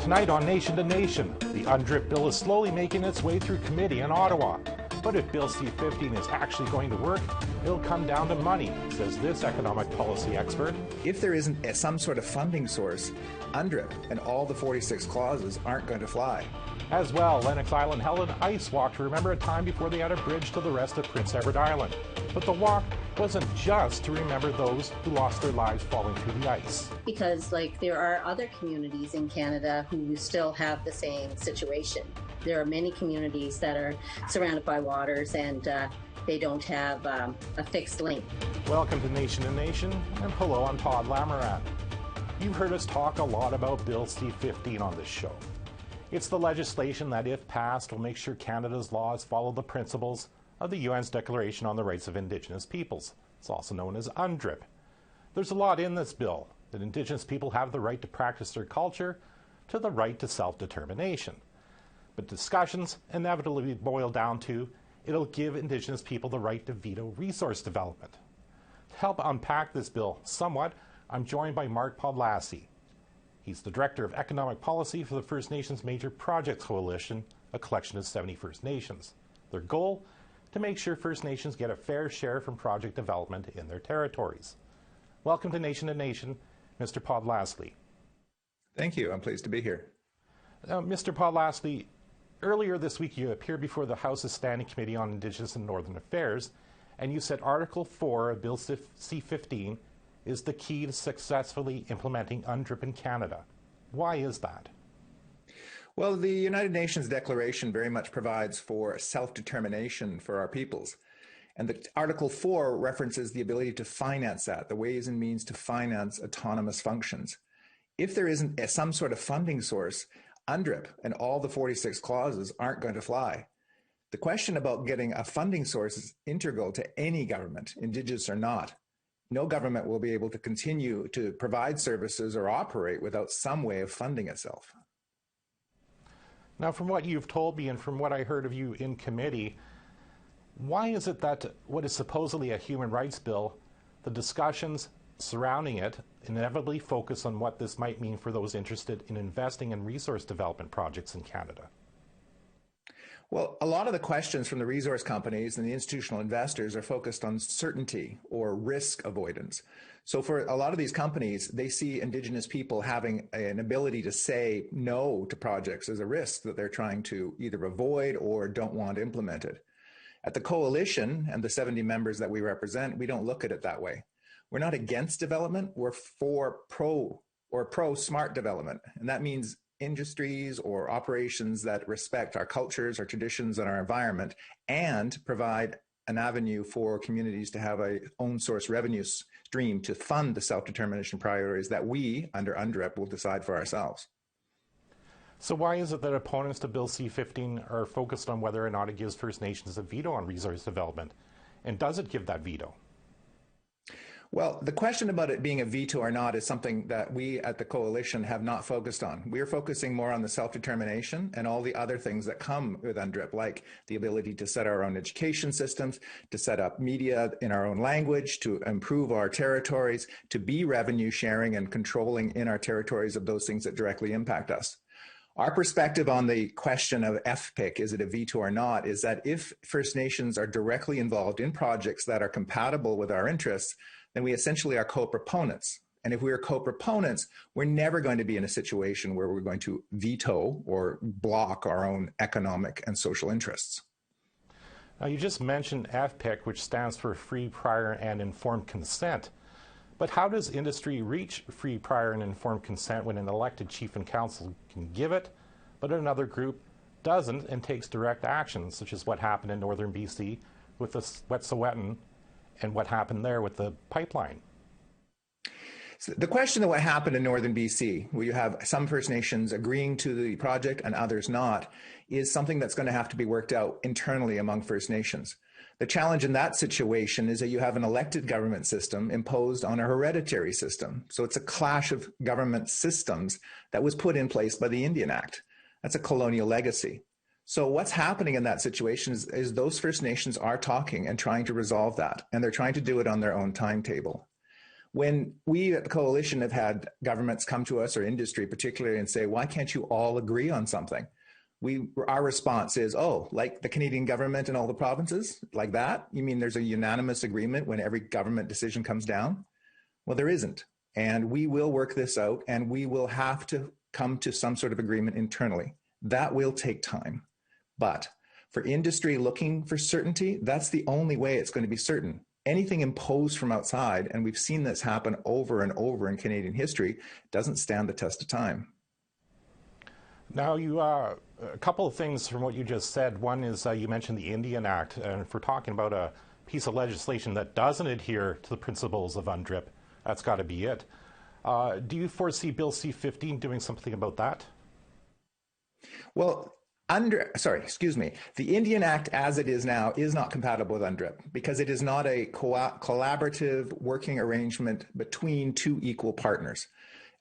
Tonight on Nation to Nation, the UNDRIP bill is slowly making its way through committee in Ottawa. But if Bill C-15 is actually going to work, it'll come down to money, says this economic policy expert. If there isn't some sort of funding source, UNDRIP and all the 46 clauses aren't going to fly. As well, Lennox Island held an ice walk to remember a time before they had a bridge to the rest of Prince Edward Island. But the walk wasn't just to remember those who lost their lives falling through the ice. Because there are other communities in Canada who still have the same situation. There are many communities that are surrounded by waters and they don't have a fixed link. Welcome to Nation to Nation, and hello, I'm Podlasly. You've heard us talk a lot about Bill C-15 on this show. It's the legislation that, if passed, will make sure Canada's laws follow the principles of the UN's Declaration on the Rights of Indigenous Peoples. It's also known as UNDRIP. There's a lot in this bill, that Indigenous people have the right to practice their culture, to the right to self-determination. But discussions inevitably boil down to, it'll give Indigenous people the right to veto resource development. To help unpack this bill somewhat, I'm joined by Mark Podlasly. He's the Director of Economic Policy for the First Nations Major Projects Coalition, a collection of 70 First Nations. Their goal? To make sure First Nations get a fair share from project development in their territories. Welcome to Nation, Mr. Podlasly. Thank you. I'm pleased to be here. Mr. Podlasly, earlier this week you appeared before the House's Standing Committee on Indigenous and Northern Affairs, and you said Article 4 of Bill C-15 is the key to successfully implementing UNDRIP in Canada. Why is that? Well, the United Nations Declaration very much provides for self-determination for our peoples. And the Article 4 references the ability to finance that, the ways and means to finance autonomous functions. If there isn't some sort of funding source, UNDRIP and all the 46 clauses aren't going to fly. The question about getting a funding source is integral to any government, Indigenous or not. No government will be able to continue to provide services or operate without some way of funding itself. Now, from what you've told me and from what I heard of you in committee, why is it that what is supposedly a human rights bill, the discussions surrounding it inevitably focus on what this might mean for those interested in investing in resource development projects in Canada? Well, a lot of the questions from the resource companies and the institutional investors are focused on certainty or risk avoidance. So for a lot of these companies, they see Indigenous people having an ability to say no to projects as a risk that they're trying to either avoid or don't want implemented. At the coalition and the 70 members that we represent, we don't look at it that way. We're not against development, we're for pro-smart development. And that means industries or operations that respect our cultures, our traditions, and our environment, and provide an avenue for communities to have a own source revenue stream to fund the self-determination priorities that we, under UNDRIP, will decide for ourselves. So why is it that opponents to Bill C-15 are focused on whether or not it gives First Nations a veto on resource development? And does it give that veto? Well, the question about it being a veto or not is something that we at the coalition have not focused on. We're focusing more on the self-determination and all the other things that come with UNDRIP, like the ability to set our own education systems, to set up media in our own language, to improve our territories, to be revenue sharing and controlling in our territories of those things that directly impact us. Our perspective on the question of FPIC, is it a veto or not, is that if First Nations are directly involved in projects that are compatible with our interests, then we essentially are co-proponents. And if we are co-proponents, we're never going to be in a situation where we're going to veto or block our own economic and social interests. Now, you just mentioned FPIC, which stands for Free, Prior, and Informed Consent. But how does industry reach free, prior, and informed consent when an elected chief and council can give it, but another group doesn't and takes direct action, such as what happened in northern BC with the Wet'suwet'en and what happened there with the pipeline? So the question of what happened in northern BC, where you have some First Nations agreeing to the project and others not, is something that's going to have to be worked out internally among First Nations. The challenge in that situation is that you have an elected government system imposed on a hereditary system. So it's a clash of government systems that was put in place by the Indian Act. That's a colonial legacy. So what's happening in that situation is those First Nations are talking and trying to resolve that, and they're trying to do it on their own timetable. When we at the coalition have had governments come to us, or industry particularly, and say, why can't you all agree on something? Our response is, oh, like the Canadian government and all the provinces, like that? You mean there's a unanimous agreement when every government decision comes down? Well, there isn't. And we will work this out, and we will have to come to some sort of agreement internally. That will take time. But for industry looking for certainty, that's the only way it's going to be certain. Anything imposed from outside, and we've seen this happen over and over in Canadian history, doesn't stand the test of time. Now, a couple of things from what you just said. One is you mentioned the Indian Act, and if we're talking about a piece of legislation that doesn't adhere to the principles of UNDRIP, that's got to be it. Do you foresee Bill C-15 doing something about that? Well, the Indian Act as it is now is not compatible with UNDRIP because it is not a collaborative working arrangement between two equal partners.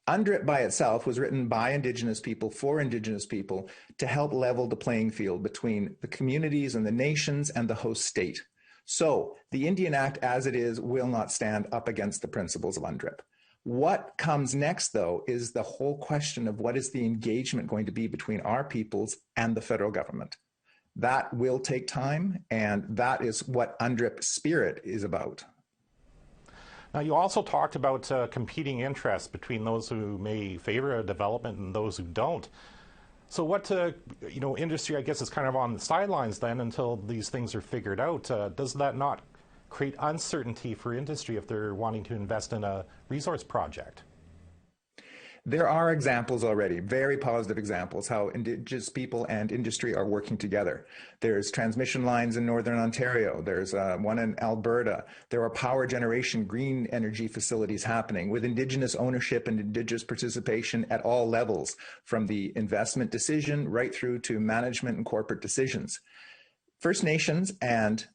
UNDRIP by itself was written by Indigenous people for Indigenous people to help level the playing field between the communities and the nations and the host state. So the Indian Act as it is will not stand up against the principles of UNDRIP. What comes next, though, is the whole question of what is the engagement going to be between our peoples and the federal government. That will take time, and that is what UNDRIP spirit is about. Now, you also talked about competing interests between those who may favor a development and those who don't. So what, industry, I guess, is kind of on the sidelines then until these things are figured out. Does that not create uncertainty for industry if they're wanting to invest in a resource project? There are examples already, very positive examples, how Indigenous people and industry are working together. There's transmission lines in Northern Ontario. There's one in Alberta. There are power generation, green energy facilities happening with Indigenous ownership and Indigenous participation at all levels, from the investment decision right through to management and corporate decisions. First Nations and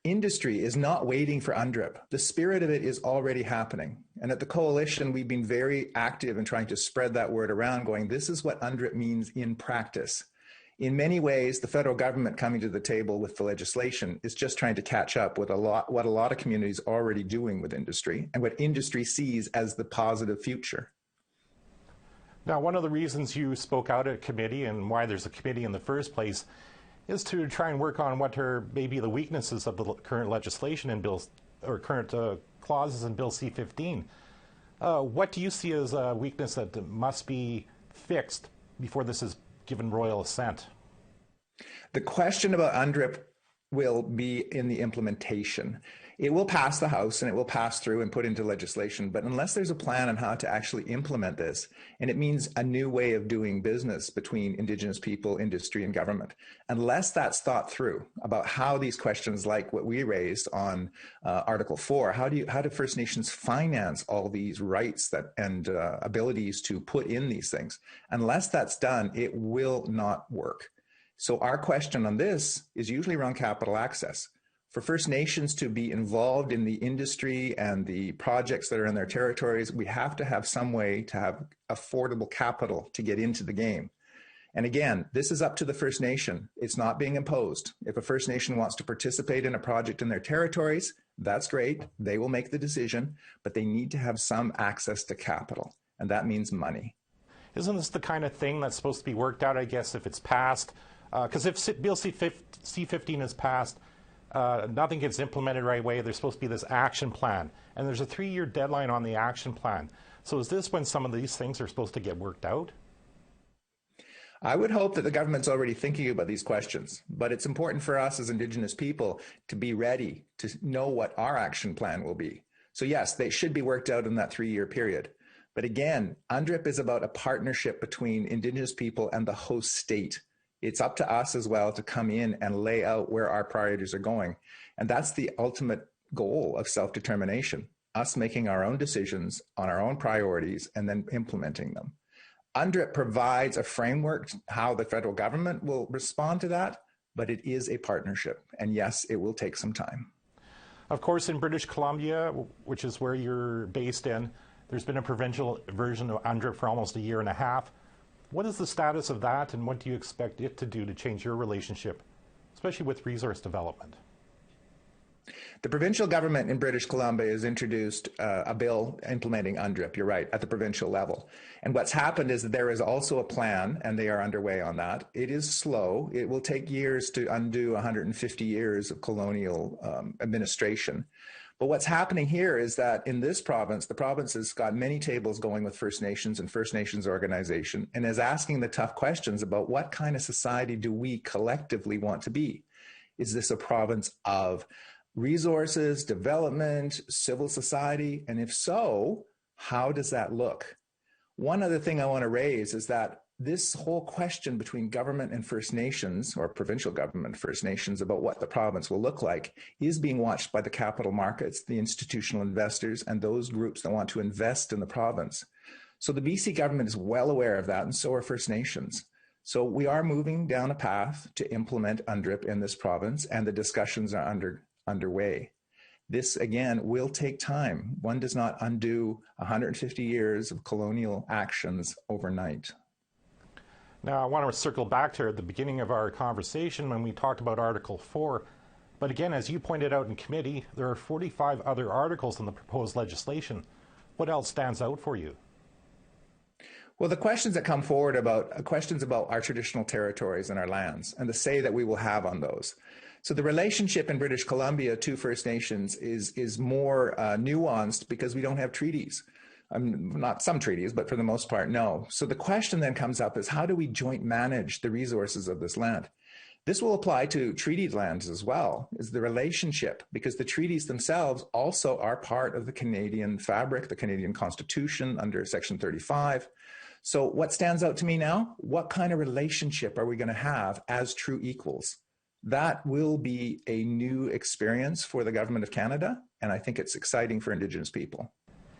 industry is not waiting for UNDRIP. The spirit of it is already happening. And at the coalition, we've been very active in trying to spread that word around, going, this is what UNDRIP means in practice. In many ways, the federal government coming to the table with the legislation is just trying to catch up with what a lot of communities are already doing with industry and what industry sees as the positive future. Now, one of the reasons you spoke out at committee and why there's a committee in the first place is to try and work on what are maybe the weaknesses of the current legislation in current clauses in Bill C-15. What do you see as a weakness that must be fixed before this is given royal assent? The question about UNDRIP will be in the implementation. It will pass the House and it will pass through and put into legislation, but unless there's a plan on how to actually implement this, and it means a new way of doing business between Indigenous people, industry, and government, unless that's thought through about how these questions like what we raised on Article 4, how do First Nations finance all these rights and abilities to put in these things, unless that's done, it will not work. So our question on this is usually around capital access. For First Nations to be involved in the industry and the projects that are in their territories, we have to have some way to have affordable capital to get into the game. And again, this is up to the First Nation. It's not being imposed. If a First Nation wants to participate in a project in their territories, that's great. They will make the decision, but they need to have some access to capital, and that means money. Isn't this the kind of thing that's supposed to be worked out, I guess, if it's passed? Because if Bill C-15 is passed, nothing gets implemented right away. There's supposed to be this action plan, and there's a 3-year deadline on the action plan. So is this when some of these things are supposed to get worked out? I would hope that the government's already thinking about these questions, but it's important for us as Indigenous people to be ready to know what our action plan will be. So yes, they should be worked out in that 3-year period. But again, UNDRIP is about a partnership between Indigenous people and the host state. It's up to us as well to come in and lay out where our priorities are going. And that's the ultimate goal of self-determination, us making our own decisions on our own priorities and then implementing them. UNDRIP provides a framework how the federal government will respond to that, but it is a partnership. And yes, it will take some time. Of course, in British Columbia, which is where you're based in, there's been a provincial version of UNDRIP for almost a year and a half. What is the status of that, and what do you expect it to do to change your relationship, especially with resource development? The provincial government in British Columbia has introduced a bill implementing UNDRIP, you're right, at the provincial level. And what's happened is that there is also a plan, and they are underway on that. It is slow. It will take years to undo 150 years of colonial administration. But what's happening here is that in this province, the province has got many tables going with First Nations and First Nations organization, and is asking the tough questions about what kind of society do we collectively want to be? Is this a province of resources, development, civil society? And if so, how does that look? One other thing I want to raise is that this whole question between government and First Nations, or provincial government and First Nations, about what the province will look like is being watched by the capital markets, the institutional investors, and those groups that want to invest in the province. So the BC government is well aware of that, and so are First Nations. So we are moving down a path to implement UNDRIP in this province, and the discussions are underway. This, again, will take time. One does not undo 150 years of colonial actions overnight. Now, I want to circle back to at the beginning of our conversation when we talked about Article 4. But again, as you pointed out in committee, there are 45 other articles in the proposed legislation. What else stands out for you? Well, the questions that come forward about questions about our traditional territories and our lands and the say that we will have on those. So the relationship in British Columbia to First Nations is more nuanced because we don't have treaties. Not some treaties, but for the most part, no. So the question then comes up is how do we joint manage the resources of this land? This will apply to treated lands as well, is the relationship, because the treaties themselves also are part of the Canadian fabric, the Canadian Constitution under Section 35. So what stands out to me now? What kind of relationship are we going to have as true equals? That will be a new experience for the Government of Canada, and I think it's exciting for Indigenous people.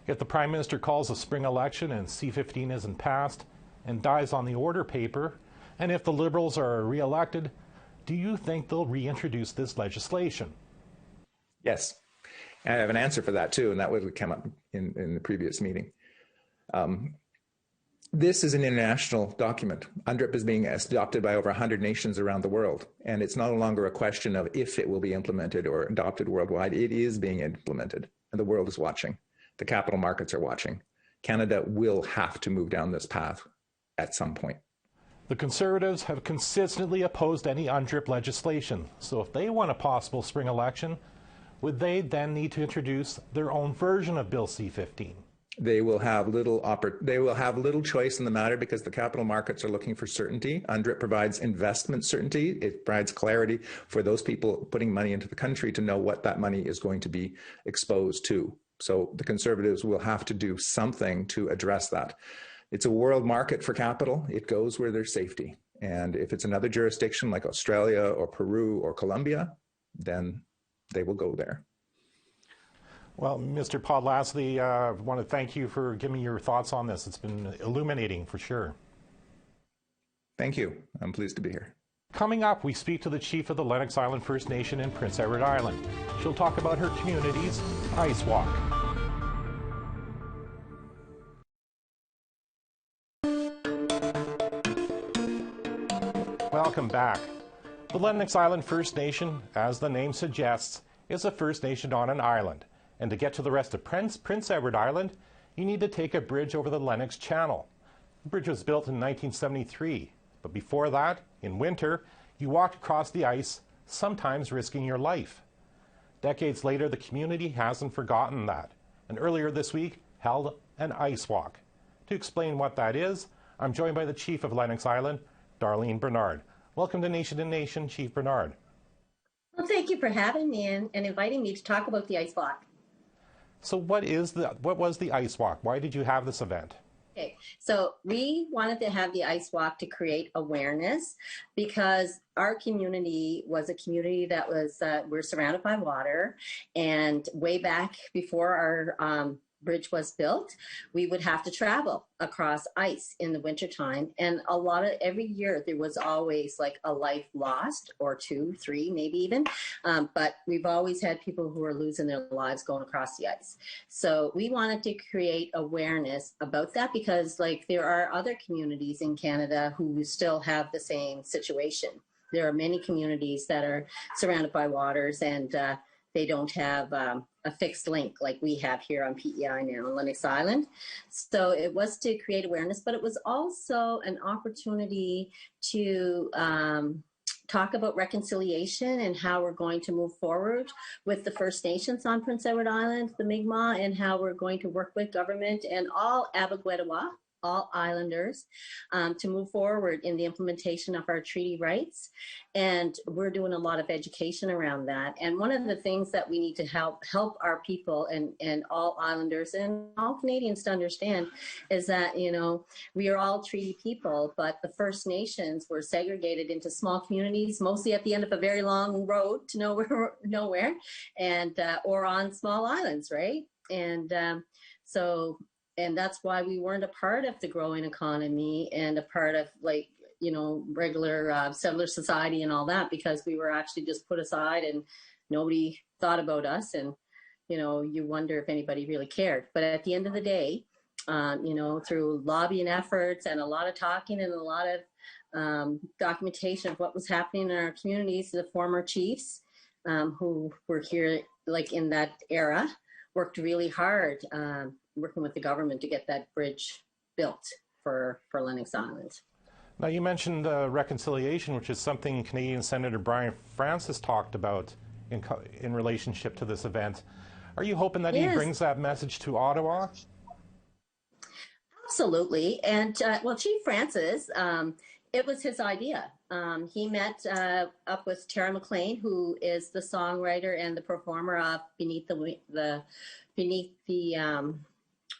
If the Prime Minister calls a spring election and C-15 isn't passed and dies on the order paper, and if the Liberals are re-elected, do you think they'll reintroduce this legislation? Yes, and I have an answer for that too, and that would come up in the previous meeting. This is an international document. UNDRIP is being adopted by over 100 nations around the world, and it's no longer a question of if it will be implemented or adopted worldwide. It is being implemented, and the world is watching. The capital markets are watching. Canada will have to move down this path at some point. The Conservatives have consistently opposed any UNDRIP legislation, so if they want a possible spring election, would they then need to introduce their own version of Bill C-15? They will have little choice in the matter because the capital markets are looking for certainty. UNDRIP provides investment certainty. It provides clarity for those people putting money into the country to know what that money is going to be exposed to. So the Conservatives will have to do something to address that. It's a world market for capital. It goes where there's safety. And if it's another jurisdiction like Australia or Peru or Colombia, then they will go there. Well, Mr. Podlasly, I want to thank you for giving me your thoughts on this. It's been illuminating for sure. Thank you. I'm pleased to be here. Coming up, we speak to the chief of the Lennox Island First Nation in Prince Edward Island. She'll talk about her community's Ice Walk. Welcome back. The Lennox Island First Nation, as the name suggests, is a First Nation on an island. And to get to the rest of Prince Edward Island, you need to take a bridge over the Lennox Channel. The bridge was built in 1973, but before that, in winter, you walked across the ice, sometimes risking your life. Decades later, the community hasn't forgotten that, and earlier this week held an ice walk. To explain what that is, I'm joined by the Chief of Lennox Island, Darlene Bernard. Welcome to Nation to Nation, Chief Bernard. Well, thank you for having me and inviting me to talk about the ice walk. So what was the ice walk? Why did you have this event? Okay, so we wanted to have the ice walk to create awareness because our community was a community that was, we're surrounded by water, and way back before our bridge was built, we would have to travel across ice in the wintertime. And every year there was always like a life lost, or 2, 3, maybe even. But we've always had people who are losing their lives going across the ice. So we wanted to create awareness about that because there are other communities in Canada who still have the same situation. There are many communities that are surrounded by waters, and they don't have a fixed link like we have here on PEI now on Lennox Island. So it was to create awareness, but it was also an opportunity to talk about reconciliation and how we're going to move forward with the First Nations on Prince Edward Island, the Mi'kmaq, and how we're going to work with government and all Abagwetawa, all islanders, to move forward in the implementation of our treaty rights. And we're doing a lot of education around that. And one of the things that we need to help our people and all islanders and all Canadians to understand is that, you know, we are all treaty people, but the First Nations were segregated into small communities, mostly at the end of a very long road to nowhere, and or on small islands, right? And and that's why we weren't a part of the growing economy and a part of, like, you know, regular settler society and all that, because we were actually just put aside and nobody thought about us. And, you know, you wonder if anybody really cared. But at the end of the day, you know, through lobbying efforts and a lot of talking and a lot of documentation of what was happening in our communities, the former chiefs who were here, like in that era, worked really hard working with the government to get that bridge built for Lennox Island. Now, you mentioned reconciliation, which is something Canadian Senator Brian Francis talked about in relationship to this event. Are you hoping that he brings that message to Ottawa? Absolutely. And, well, Chief Francis, it was his idea. He met up with Tara McLean, who is the songwriter and the performer of Beneath the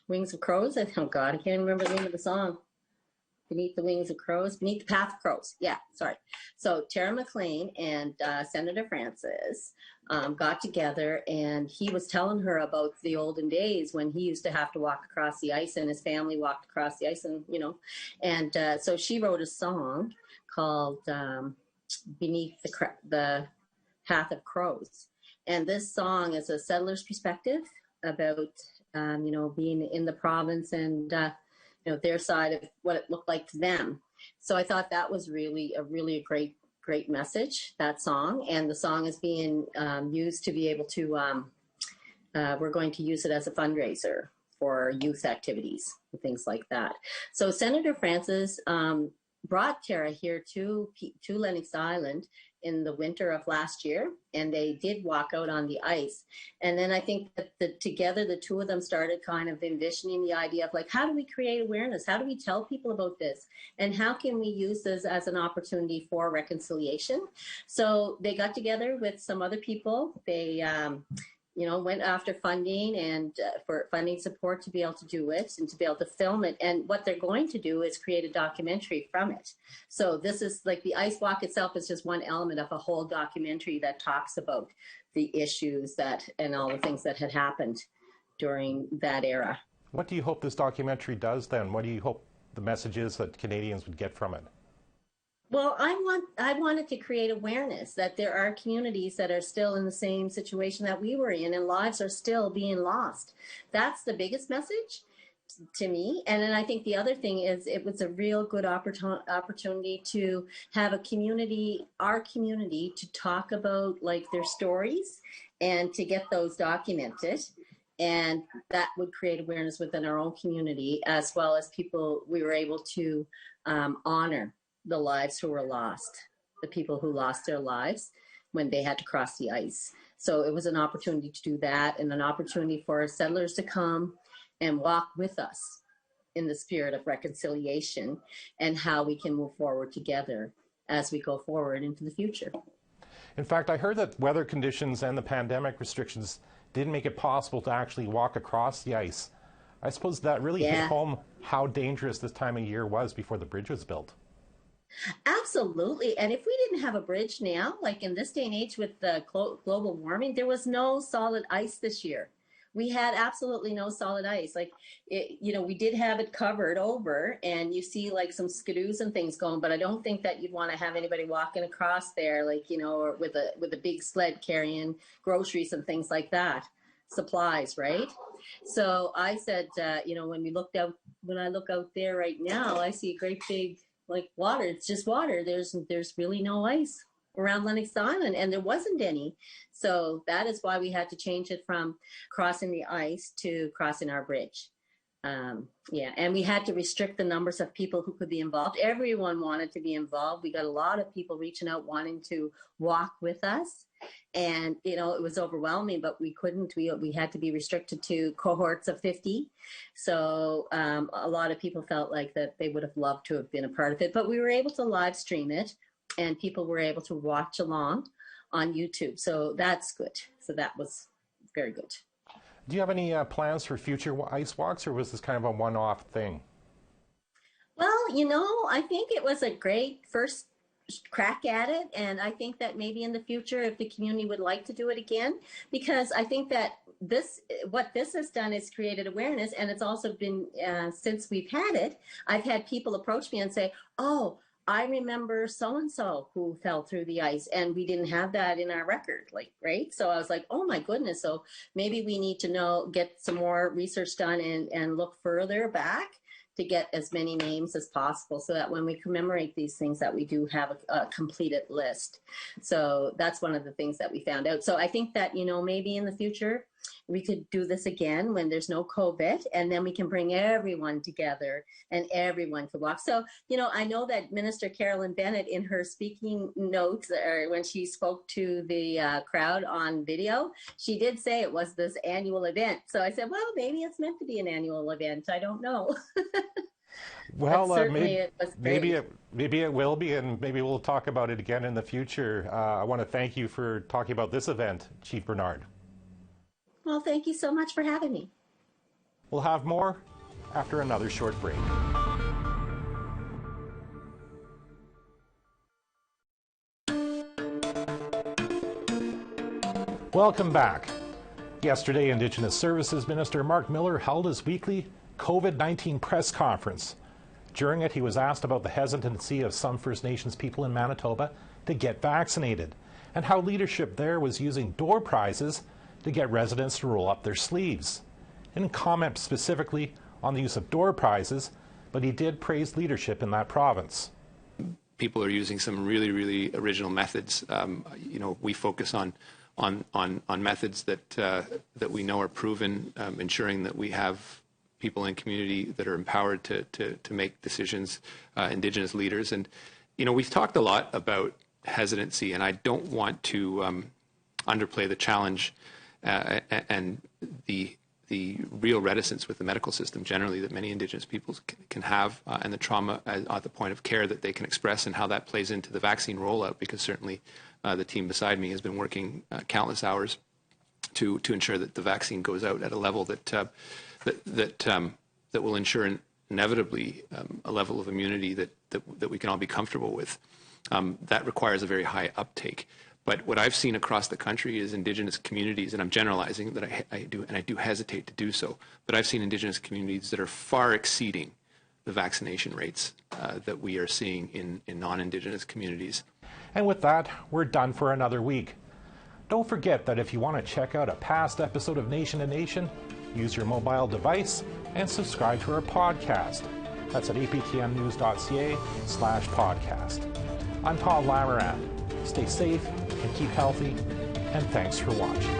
Wings of Crows. Oh God, I can't remember the name of the song. Beneath the Wings of Crows, Beneath the Path of Crows. Yeah, sorry. So Tara McLean and Senator Francis got together, and he was telling her about the olden days when he used to have to walk across the ice, and his family walked across the ice, and you know, and so she wrote a song called Beneath the Path of Crows, and this song is a settler's perspective about you know, being in the province and you know, their side of what it looked like to them. So I thought that was really a great message, that song. And the song is being used to be able to, we're going to use it as a fundraiser for youth activities and things like that. So Senator Francis brought Tara here to Lennox Island in the winter of last year, and they did walk out on the ice. And then I think that together, the two of them started kind of envisioning the idea of, like, how do we create awareness? How do we tell people about this? And how can we use this as an opportunity for reconciliation? So they got together with some other people. They, you know, went after funding and for funding support to be able to do it and to be able to film it. And what they're going to do is create a documentary from it. So this is like the ice walk itself is just one element of a whole documentary that talks about the issues that and all the things that had happened during that era. What do you hope this documentary does then? What do you hope the message is that Canadians would get from it? Well, I wanted to create awareness that there are communities that are still in the same situation that we were in, and lives are still being lost. That's the biggest message to me. And then I think the other thing is it was a real good opportunity to have a community, our community, to talk about, like, their stories and to get those documented. And that would create awareness within our own community, as well as people we were able to honor the lives who were lost, the people who lost their lives when they had to cross the ice. So it was an opportunity to do that, and an opportunity for settlers to come and walk with us in the spirit of reconciliation and how we can move forward together as we go forward into the future. In fact, I heard that weather conditions and the pandemic restrictions didn't make it possible to actually walk across the ice. I suppose that really hit home how dangerous this time of year was before the bridge was built. Absolutely. And if we didn't have a bridge now, like in this day and age with the global warming, there was no solid ice this year. We had absolutely no solid ice. Like, you know, we did have it covered over, and you see like some skidoos and things going, but I don't think that you'd want to have anybody walking across there, like, you know, or with a big sled carrying groceries and things like that, supplies, right? So I said, you know, when I look out there right now, I see a great big, like, water. It's just water. There's really no ice. around Lennox Island, and there wasn't any. So that is why we had to change it from crossing the ice to crossing our bridge. Yeah, and we had to restrict the numbers of people who could be involved. Everyone wanted to be involved. We got a lot of people reaching out wanting to walk with us. And, it was overwhelming, but we couldn't. We had to be restricted to cohorts of 50. So a lot of people felt like that they would have loved to have been a part of it. But we were able to live stream it, and people were able to watch along on YouTube. So that's good. So that was very good. Do you have any plans for future ice walks, or was this kind of a one-off thing? Well, I think it was a great first crack at it, and I think that maybe in the future, if the community would like to do it again, because I think that what this has done is created awareness, and it's also been since we've had it, I've had people approach me and say, "Oh, I remember so-and-so who fell through the ice, and we didn't have that in our record," right? So I was like, oh my goodness. So maybe we need to get some more research done and look further back to get as many names as possible, so that when we commemorate these things, that we do have a completed list. So that's one of the things that we found out. So I think that, maybe in the future, we could do this again when there's no COVID, and then we can bring everyone together and everyone could walk. So, I know that Minister Carolyn Bennett, in her speaking notes, or when she spoke to the crowd on video, she did say it was this annual event. So I said, well, maybe it's meant to be an annual event. I don't know. Well, maybe it will be, and maybe we'll talk about it again in the future. I want to thank you for talking about this event, Chief Bernard. Well, thank you so much for having me. We'll have more after another short break. Welcome back. Yesterday, Indigenous Services Minister Mark Miller held his weekly COVID-19 press conference. During it, he was asked about the hesitancy of some First Nations people in Manitoba to get vaccinated, and how leadership there was using door prizes to get residents to roll up their sleeves. He didn't comment specifically on the use of door prizes, but he did praise leadership in that province. People are using some really, really original methods. We focus on methods that we know are proven, ensuring that we have people in community that are empowered to make decisions, Indigenous leaders. And, we've talked a lot about hesitancy, and I don't want to underplay the challenge and the real reticence with the medical system generally that many Indigenous peoples can have, and the trauma at the point of care that they can express, and how that plays into the vaccine rollout, because certainly the team beside me has been working countless hours to ensure that the vaccine goes out at a level that will ensure inevitably a level of immunity that we can all be comfortable with. That requires a very high uptake. But what I've seen across the country is Indigenous communities, and I'm generalizing that I do hesitate to do so, but I've seen Indigenous communities that are far exceeding the vaccination rates that we are seeing in non-Indigenous communities. And with that, we're done for another week. Don't forget that if you want to check out a past episode of Nation to Nation, use your mobile device and subscribe to our podcast. That's at aptnnews.ca/podcast. I'm Todd Lamourant. Stay safe and keep healthy, and thanks for watching.